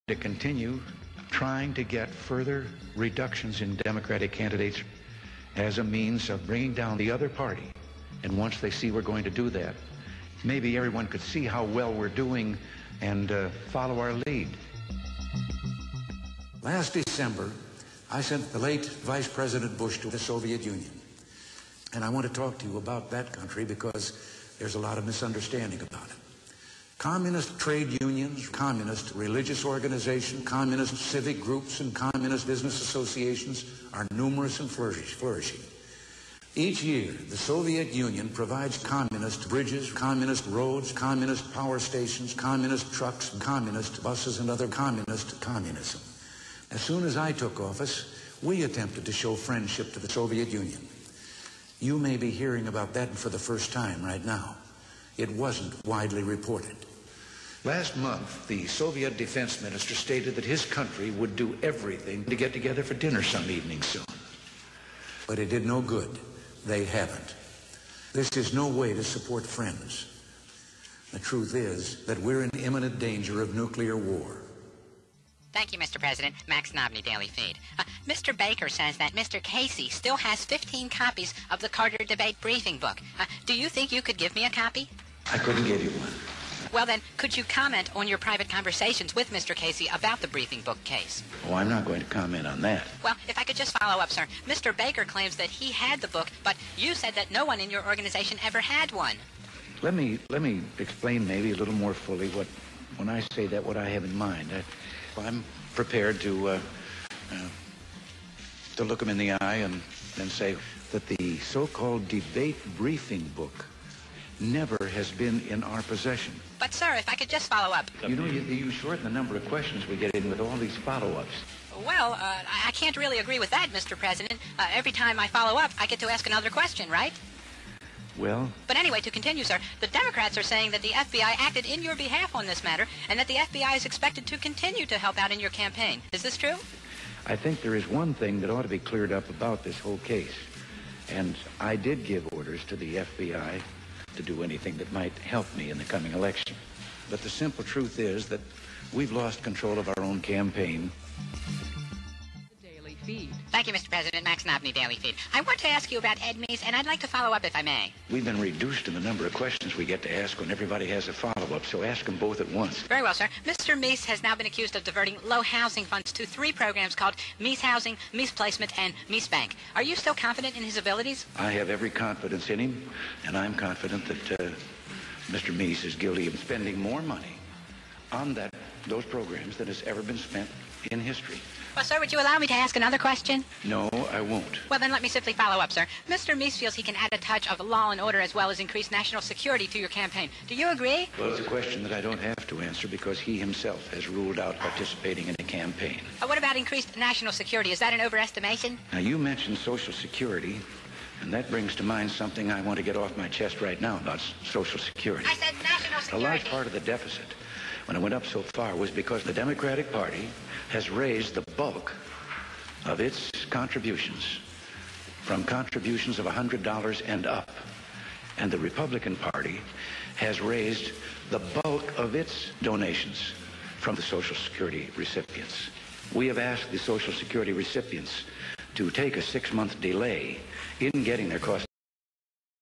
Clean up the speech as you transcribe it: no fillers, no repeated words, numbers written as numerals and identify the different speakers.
Speaker 1: to continue trying to get further reductions in Democratic candidates as a means of bringing down the other party. And once they see we're going to do that, maybe everyone could see how well we're doing and follow our lead.
Speaker 2: Last December, I sent the late Vice President Bush to the Soviet Union. And I want to talk to you about that country because there's a lot of misunderstanding about it. Communist trade unions, communist religious organizations, communist civic groups, and communist business associations are numerous and flourishing. Each year, the Soviet Union provides communist bridges, communist roads, communist power stations, communist trucks, communist buses, and other communist communism. As soon as I took office, we attempted to show friendship to the Soviet Union. You may be hearing about that for the first time right now. It wasn't widely reported.
Speaker 1: Last month, the Soviet defense minister stated that his country would do everything to get together for dinner some evening soon.
Speaker 2: But it did no good. They haven't. This is no way to support friends. The truth is that we're in imminent danger of nuclear war.
Speaker 3: Thank you, Mr. President. Max Knobknee, Daily Feed. Mr. Baker says that Mr. Casey still has 15 copies of the Carter debate briefing book. Do you think you could give me a copy?
Speaker 1: I couldn't give you one.
Speaker 3: Well, then, could you comment on your private conversations with Mr. Casey about the briefing book case?
Speaker 1: Oh, I'm not going to comment on that.
Speaker 3: Well, if I could just follow up, sir. Mr. Baker claims that he had the book, but you said that no one in your organization ever had one.
Speaker 1: Let me explain maybe a little more fully when I say that, what I have in mind. I'm prepared to look him in the eye and say that the so-called debate briefing book never has been in our possession.
Speaker 3: But, sir, if I could just follow up.
Speaker 1: You know, you shorten the number of questions we get in with all these follow-ups.
Speaker 3: Well, I can't really agree with that, Mr. President. Every time I follow up, I get to ask another question, right?
Speaker 1: Well...
Speaker 3: But anyway, to continue, sir, the Democrats are saying that the FBI acted in your behalf on this matter and that the FBI is expected to continue to help out in your campaign. Is this true?
Speaker 1: I think there is one thing that ought to be cleared up about this whole case. And I did give orders to the FBI to do anything that might help me in the coming election. But the simple truth is that we've lost control of our own campaign.
Speaker 4: Daily Feed.
Speaker 3: Thank you, Mr. President. Max Knobknee, Daily Feed. I want to ask you about Ed Meese, and I'd like to follow up if I may.
Speaker 1: We've been reduced in the number of questions we get to ask when everybody has a follow-up, so ask them both at once.
Speaker 3: Very well, sir. Mr. Meese has now been accused of diverting low housing funds to 3 programs called Meese Housing, Meese Placement, and Meese Bank. Are you still confident in his abilities?
Speaker 1: I have every confidence in him, and I'm confident that Mr. Meese is guilty of spending more money on those programs than has ever been spent in history.
Speaker 3: Well, sir, would you allow me to ask another question?
Speaker 1: No, I won't.
Speaker 3: Well, then let me simply follow up, sir. Mr. Meese feels he can add a touch of law and order as well as increase national security to your campaign. Do you agree?
Speaker 1: Well, it's a question that I don't have to answer because he himself has ruled out participating in a campaign.
Speaker 3: What about increased national security? Is that an overestimation?
Speaker 1: Now, you mentioned Social Security, and that brings to mind something I want to get off my chest right now about Social Security.
Speaker 3: I said national security.
Speaker 1: A large part of the deficit, when it went up so far, was because the Democratic Party has raised the bulk of its contributions from contributions of $100 and up. And the Republican Party has raised the bulk of its donations from the Social Security recipients. We have asked the Social Security recipients to take a 6-month delay in getting their cost